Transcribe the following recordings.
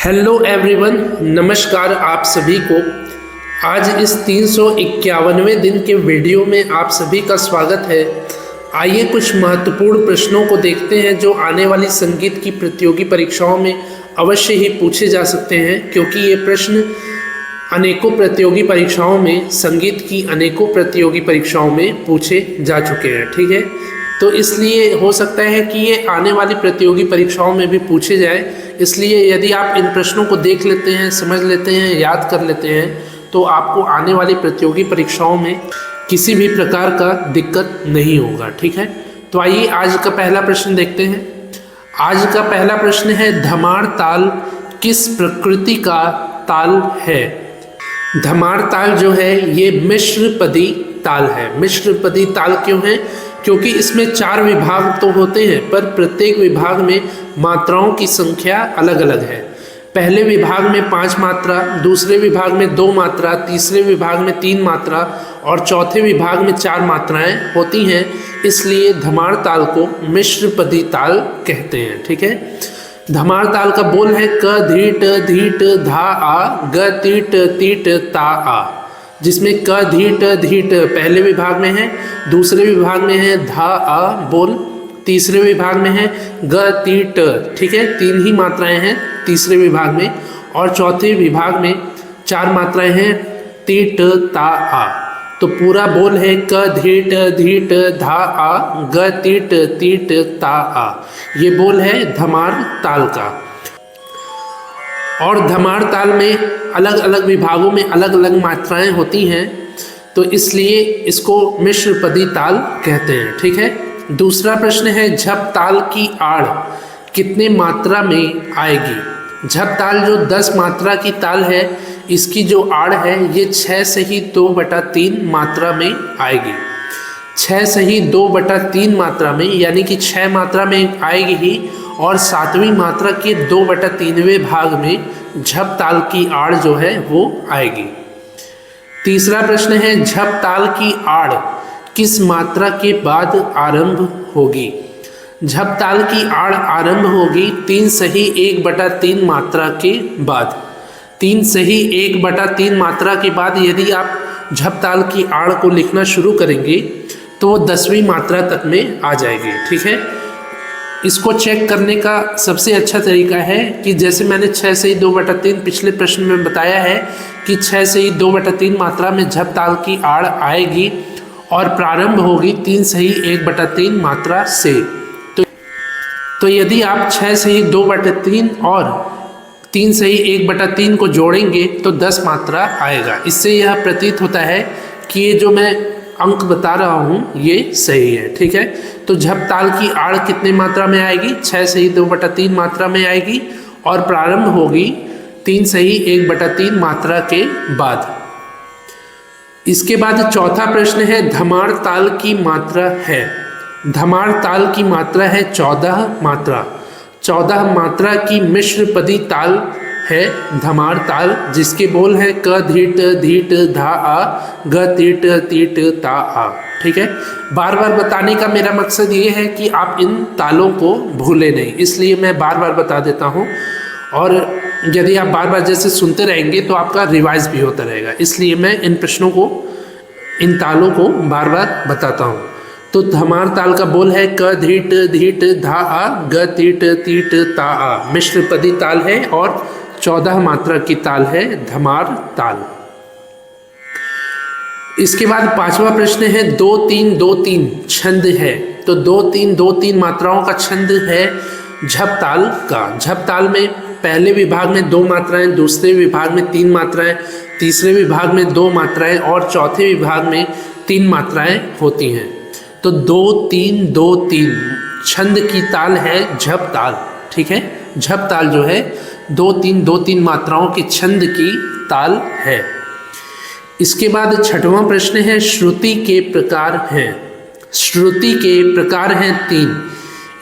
Hello everyone, नमस्कार आप सभी को। आज इस 351वें दिन के वीडियो में आप सभी का स्वागत है। आइए कुछ महत्वपूर्ण प्रश्नों को देखते हैं जो आने वाली संगीत की प्रतियोगी परीक्षाओं में अवश्य ही पूछे जा सकते हैं, क्योंकि ये प्रश्न अनेकों प्रतियोगी परीक्षाओं में, संगीत की अनेकों प्रतियोगी परीक्षाओं में पूछे जा चुके हैं। ठीक है, तो इसलिए हो सकता है कि ये आने वाली प्रतियोगी परीक्षाओं में भी पूछे जाए। इसलिए यदि आप इन प्रश्नों को देख लेते हैं, समझ लेते हैं, याद कर लेते हैं, तो आपको आने वाली प्रतियोगी परीक्षाओं में किसी भी प्रकार का दिक्कत नहीं होगा। ठीक है, तो आइए आज का पहला प्रश्न देखते हैं। आज का पहला प्रश्न है, धमार ताल किस प्रकृति का ताल है? धमार ताल जो है ये मिश्रपदी ताल है। मिश्रपदी ताल क्यों है? क्योंकि इसमें 4 विभाग तो होते हैं, पर प्रत्येक विभाग में मात्राओं की संख्या अलग अलग है। पहले विभाग में 5 मात्रा, दूसरे विभाग में 2 मात्रा, तीसरे विभाग में 3 मात्रा और चौथे विभाग में 4 मात्राएं होती हैं। इसलिए धमार ताल को मिश्रपदी ताल कहते हैं। ठीक है, धमार ताल का बोल है क धीट धीट धा आ ग तीट तीट ता आ, जिसमें क धीट धीट पहले विभाग में है, दूसरे विभाग में है धा आ बोल, तीसरे विभाग में है ग तीट। ठीक है, 3 ही मात्राएं हैं तीसरे विभाग में, और चौथे विभाग में 4 मात्राएं हैं तीट ता आ। तो पूरा बोल है क धीट धीट धा आ ग तीट तीट ता आ। ये बोल है धमार ताल का। और धमार ताल में अलग अलग विभागों में अलग अलग मात्राएं होती हैं, तो इसलिए इसको मिश्रपदी ताल कहते हैं। ठीक है, दूसरा प्रश्न है, झप ताल की आड़ कितने मात्रा में आएगी? झप ताल जो 10 मात्रा की ताल है, इसकी जो आड़ है ये 6 से ही 2/3 मात्रा में आएगी। 6 से ही 2/3 मात्रा में, यानी कि 6 मात्रा में आएगी ही, और 7वीं मात्रा के 2/3वें भाग में झप ताल की आड़ जो है वो आएगी। तीसरा प्रश्न है, झप ताल की आड़ किस मात्रा के बाद आरंभ होगी? झप ताल की आड़ आरंभ होगी 3 सही 1/3 मात्रा के बाद। 3 सही 1/3 मात्रा के बाद यदि आप झप ताल की आड़ को लिखना शुरू करेंगे तो वो 10वीं मात्रा तक में आ जाएगी। ठीक है, इसको चेक करने का सबसे अच्छा तरीका है कि जैसे मैंने 6 से ही 2/3 पिछले प्रश्न में बताया है कि 6 से ही 2/3 मात्रा में झप ताल की आड़ आएगी और प्रारंभ होगी 3 सही 1/3 मात्रा से। तो यदि आप 6 से ही 2/3 और 3 सही 1/3 को जोड़ेंगे तो 10 मात्रा आएगा। इससे यह प्रतीत होता है कि ये जो मैं अंक बता रहा हूँ ये सही है। ठीक है, तो झप ताल की आड़ कितने मात्रा में आएगी? 6 सही 2/3 मात्रा में आएगी और प्रारंभ होगी 3 सही 1/3 मात्रा के बाद। इसके बाद चौथा प्रश्न है, धमार ताल की मात्रा है। धमार ताल की मात्रा है 14 मात्रा। 14 मात्रा की मिश्रपदी ताल है धमार ताल, जिसके बोल है क धीट धीट धा आ ग तीट तीट ता आ। ठीक है, बार बार बताने का मेरा मकसद ये है कि आप इन तालों को भूलें नहीं, इसलिए मैं बार बार बता देता हूँ। और यदि आप बार बार जैसे सुनते रहेंगे तो आपका रिवाइज भी होता रहेगा, इसलिए मैं इन प्रश्नों को, इन तालों को बार बार बताता हूँ। तो धमार ताल का बोल है क धीट धीट धा आ ग तीट तीट ता आ। मिश्रपदी ताल है और 14 मात्रा की ताल है धमार ताल। इसके बाद 5वां प्रश्न है, 2-3-2-3 छंद है। तो 2-3-2-3 मात्राओं का छंद है झप ताल का। झप ताल में पहले विभाग में 2 मात्राएं, दूसरे विभाग में 3 मात्राएं, तीसरे विभाग में 2 मात्राएं और चौथे विभाग में 3 मात्राएं होती हैं। तो 2-3-2-3 छंद की ताल है झप ताल। ठीक है, झप ताल जो है 2-3-2-3 मात्राओं के छंद की ताल है। इसके बाद 6वां प्रश्न है, श्रुति के प्रकार हैं। श्रुति के प्रकार हैं 3।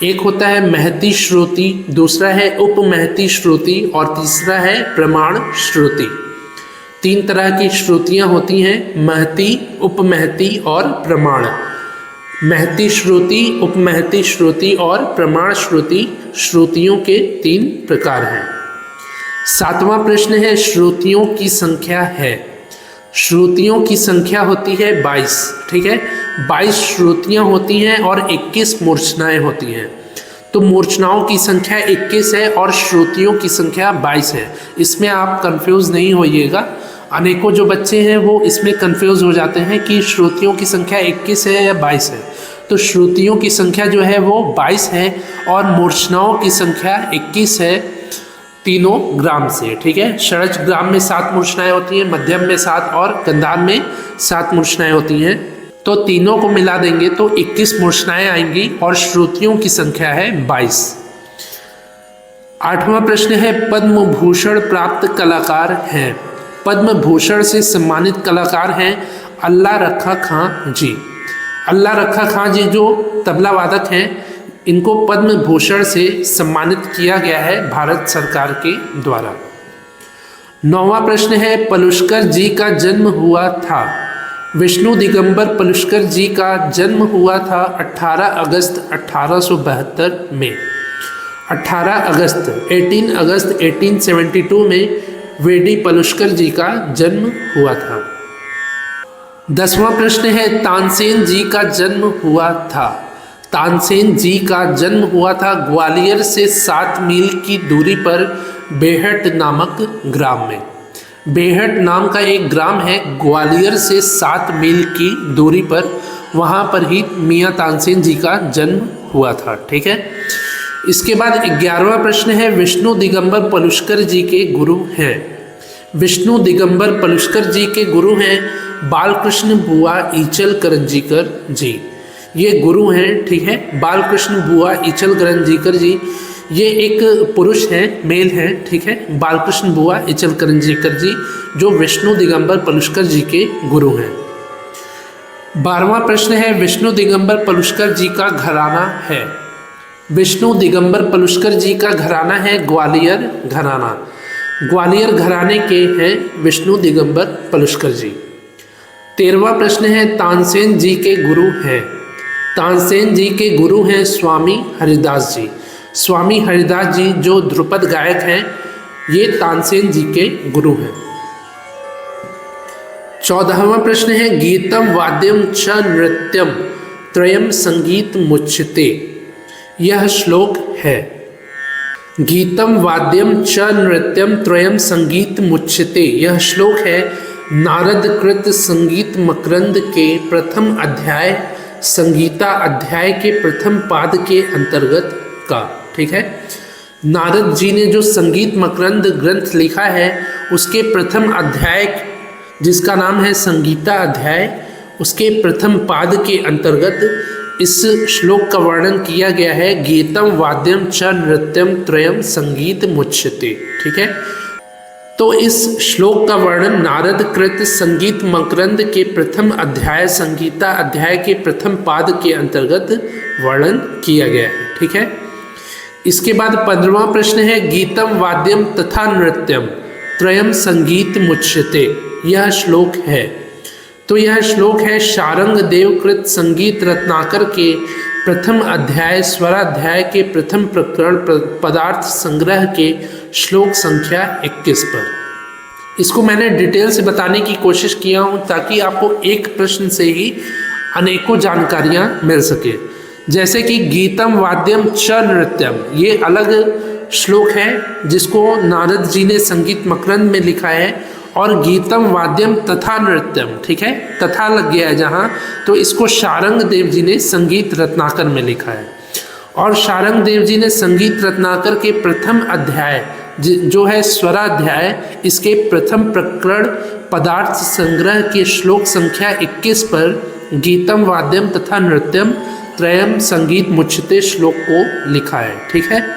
एक होता है महती श्रुति, दूसरा है उपमहती श्रुति और तीसरा है प्रमाण श्रुति। 3 तरह की श्रुतियाँ होती हैं, महती, उपमहती और प्रमाण। महती श्रुति, उपमहती श्रुति और प्रमाण श्रुति श्रुतियों के 3 प्रकार हैं। 7वां प्रश्न है श्रुतियों की संख्या है। श्रुतियों की संख्या होती है 22, ठीक है। 22 श्रुतियाँ होती हैं और 21 मूर्छनाएँ होती हैं। तो मूर्छनाओं की संख्या 21 है और श्रुतियों की संख्या 22 है। इसमें आप कंफ्यूज नहीं होइएगा। अनेकों जो बच्चे हैं वो इसमें कंफ्यूज हो जाते हैं कि श्रुतियों की संख्या 21 है या 22 है। तो श्रुतियों की संख्या जो है वो 22 है और मूर्छनाओं की संख्या 21 है, तीनों ग्राम से, ठीक है। षडज ग्राम में 7 मूर्छनाएं होती हैं, मध्यम में 7 और गंधार में 7 मूर्छनाएं होती हैं। तो तीनों को मिला देंगे तो 21 मूर्छनाएं आएंगी और श्रुतियों की संख्या है 22। 8वां प्रश्न है पद्म भूषण प्राप्त कलाकार हैं। पद्म भूषण से सम्मानित कलाकार हैं अल्लाह रखा खां जी। अल्लाह रखा खां जी जो तबला वादक हैं, इनको पद्म भूषण से सम्मानित किया गया है भारत सरकार के द्वारा। 9वां प्रश्न है पलुष्कर जी का जन्म हुआ था। विष्णु दिगंबर पलुष्कर जी का जन्म हुआ था 18 अगस्त 1872 में। 18 अगस्त 1872 में वेडी पलुष्कर जी का जन्म हुआ था। 10वां प्रश्न है तानसेन जी का जन्म हुआ था। तानसेन जी का जन्म हुआ था ग्वालियर से 7 मील की दूरी पर बेहट नामक ग्राम में। बेहट नाम का एक ग्राम है ग्वालियर से 7 मील की दूरी पर, वहाँ पर ही मियाँ तानसेन जी का जन्म हुआ था, ठीक है। इसके बाद 11वां प्रश्न है विष्णु दिगंबर पलुष्कर जी के गुरु हैं। विष्णु दिगंबर पलुष्कर जी के गुरु हैं बालकृष्ण बुआ ईचल करंजीकर जी। ये गुरु हैं, ठीक है। बालकृष्ण बुआ ईचल करंजीकर जी ये एक पुरुष हैं, मेल हैं, ठीक है। बालकृष्ण बुआ ईचल करंजीकर जी जो विष्णु दिगंबर पलुष्कर जी के गुरु हैं। 12वां प्रश्न है विष्णु दिगंबर पलुष्कर जी का घराना है। विष्णु दिगंबर पलुष्कर जी का घराना है ग्वालियर घराना। ग्वालियर घराने के हैं विष्णु दिगंबर पलुष्कर जी। 13वां प्रश्न है तानसेन जी के गुरु हैं। तानसेन जी के गुरु हैं स्वामी हरिदास जी। स्वामी हरिदास जी जो ध्रुपद गायक हैं, ये तानसेन जी के गुरु हैं। 14वां प्रश्न है गीतम वाद्यम च नृत्यम त्रयम संगीत मुच्यते। यह श्लोक है गीतम वाद्यम च नृत्यम त्रयम संगीत मुच्यते। यह श्लोक है नारद कृत संगीत मकरंद के प्रथम अध्याय संगीता अध्याय के प्रथम पाद के अंतर्गत का, ठीक है। नारद जी ने जो संगीत मकरंद ग्रंथ लिखा है उसके प्रथम अध्याय जिसका नाम है संगीता अध्याय, उसके प्रथम पाद के अंतर्गत इस श्लोक का वर्णन किया गया है गीतम वाद्यम च नृत्यम त्रयम संगीत मुच्यते, ठीक है। तो इस श्लोक का वर्णन नारद कृत संगीत मकरंद के प्रथम अध्याय संगीता अध्याय के प्रथम पाद के अंतर्गत वर्णन किया गया है, ठीक है। इसके बाद 15वां प्रश्न है गीतम वाद्यम तथा नृत्यम त्रयम संगीत मुच्यते। यह श्लोक है, तो यह श्लोक है शारंग देवकृत संगीत रत्नाकर के प्रथम अध्याय स्वराध्याय के प्रथम प्रकरण पदार्थ संग्रह के श्लोक संख्या 21 पर। इसको मैंने डिटेल से बताने की कोशिश किया हूँ ताकि आपको एक प्रश्न से ही अनेकों जानकारियाँ मिल सके। जैसे कि गीतम वाद्यम च नृत्यम, ये अलग श्लोक है जिसको नारद जी ने संगीत मकरंद में लिखा है, और गीतम वाद्यम तथा नृत्यम, ठीक है, तथा लग गया है जहाँ, तो इसको शारंग देव जी ने संगीत रत्नाकर में लिखा है। और शारंग देव जी ने संगीत रत्नाकर के प्रथम अध्याय जो है स्वराध्याय, इसके प्रथम प्रकरण पदार्थ संग्रह के श्लोक संख्या 21 पर गीतम वाद्यम तथा नृत्यम त्रयम संगीत मुच्यते श्लोक को लिखा है, ठीक है।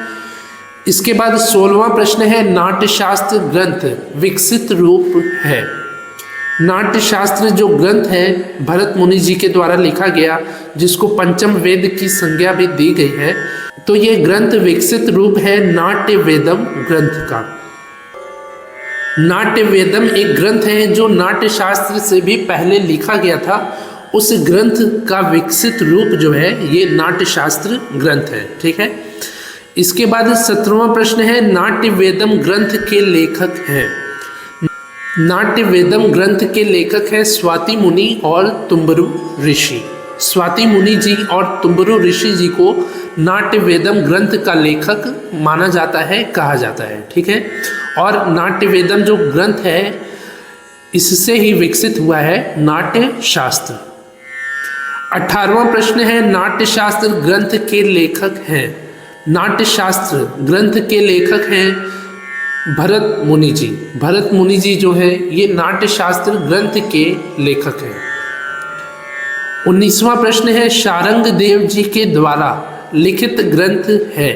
इसके बाद 16वां प्रश्न है नाट्यशास्त्र ग्रंथ विकसित रूप है। नाट्यशास्त्र जो ग्रंथ है भरत मुनि जी के द्वारा लिखा गया, जिसको पंचम वेद की संज्ञा भी दी गई है, तो ये ग्रंथ विकसित रूप है नाट्य वेदम ग्रंथ का। नाट्य वेदम एक ग्रंथ है जो नाट्यशास्त्र से भी पहले लिखा गया था। उस ग्रंथ का विकसित रूप जो है ये नाट्यशास्त्र ग्रंथ है, ठीक है। इसके बाद 17वां प्रश्न है नाट्य वेदम ग्रंथ के लेखक हैं। नाट्य वेदम ग्रंथ के लेखक है स्वाति मुनि और तुम्बरु ऋषि। स्वाति मुनि जी और तुम्बरु ऋषि जी को नाट्य वेदम ग्रंथ का लेखक माना जाता है, कहा जाता है। ठीक है, और नाट्य वेदम जो ग्रंथ है इससे ही विकसित हुआ है नाट्य शास्त्र। 18वां प्रश्न है नाट्य शास्त्र ग्रंथ के लेखक हैं। नाट्य शास्त्र ग्रंथ के लेखक हैं भरत मुनि जी। भरत मुनि जी जो है ये नाट्य शास्त्र ग्रंथ के लेखक हैं। 19वां प्रश्न है शारंग देव जी के द्वारा लिखित ग्रंथ है।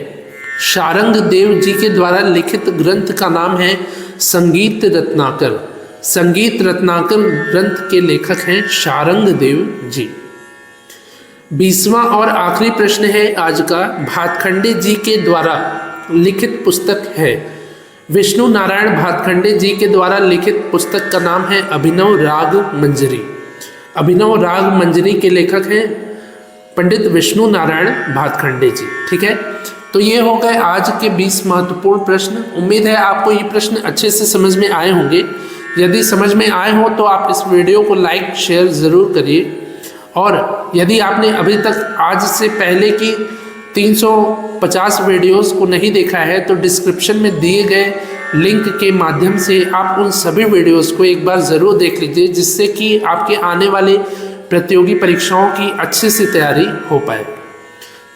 शारंग देव जी के द्वारा लिखित ग्रंथ का नाम है संगीत रत्नाकर। संगीत रत्नाकर ग्रंथ के लेखक हैं शारंग देव जी। 20वां और आखिरी प्रश्न है आज का भातखंडे जी के द्वारा लिखित पुस्तक है। विष्णु नारायण भातखंडे जी के द्वारा लिखित पुस्तक का नाम है अभिनव राग मंजरी। अभिनव राग मंजरी के लेखक हैं पंडित विष्णु नारायण भातखंडे जी। ठीक है, तो ये हो गए आज के 20 महत्वपूर्ण प्रश्न। उम्मीद है आपको ये प्रश्न अच्छे से समझ में आए होंगे। यदि समझ में आए हो तो आप इस वीडियो को लाइक शेयर ज़रूर करिए, और यदि आपने अभी तक आज से पहले की 350 वीडियोस को नहीं देखा है तो डिस्क्रिप्शन में दिए गए लिंक के माध्यम से आप उन सभी वीडियोस को एक बार ज़रूर देख लीजिए, जिससे कि आपके आने वाले प्रतियोगी परीक्षाओं की अच्छे से तैयारी हो पाए।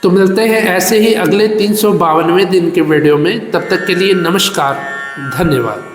तो मिलते हैं ऐसे ही अगले 352वें दिन के वीडियो में। तब तक के लिए नमस्कार, धन्यवाद।